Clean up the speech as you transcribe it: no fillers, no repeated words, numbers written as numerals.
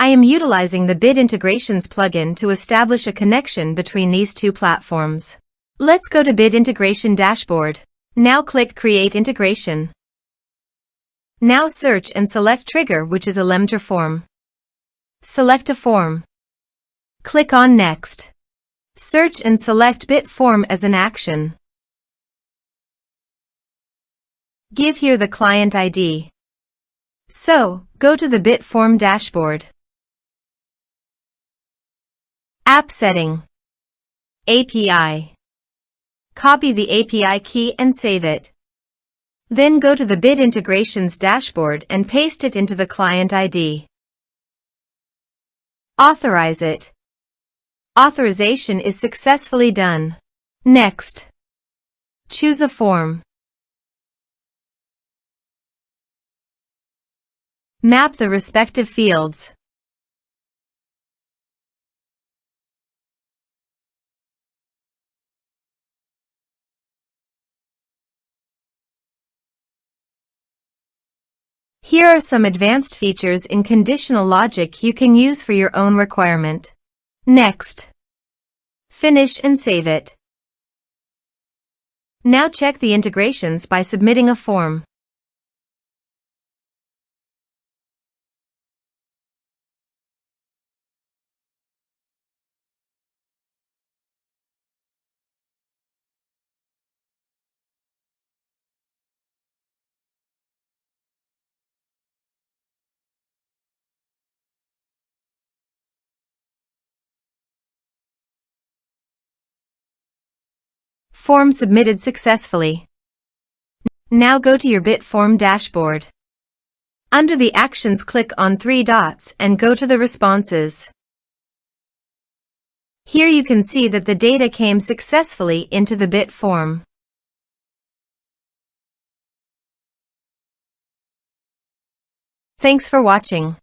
I am utilizing the Bit Integrations plugin to establish a connection between these two platforms. Let's go to Bit Integration Dashboard. Now click Create Integration. Now search and select Trigger, which is Elementor Form. Select a form. Click on Next. Search and select Bit Form as an action. Give here the client ID. So, go to the Bit Form dashboard. App Setting. API. Copy the API key and save it. Then go to the Bit Integrations dashboard and paste it into the client ID. Authorize it. Authorization is successfully done. Next. Choose a form. Map the respective fields. Here are some advanced features in conditional logic you can use for your own requirement. Next. Finish and save it. Now check the integrations by submitting a form. Form submitted successfully. Now go to your Bit Form dashboard. Under the Actions, click on 3 dots and go to the Responses. Here you can see that the data came successfully into the Bit Form. Thanks for watching.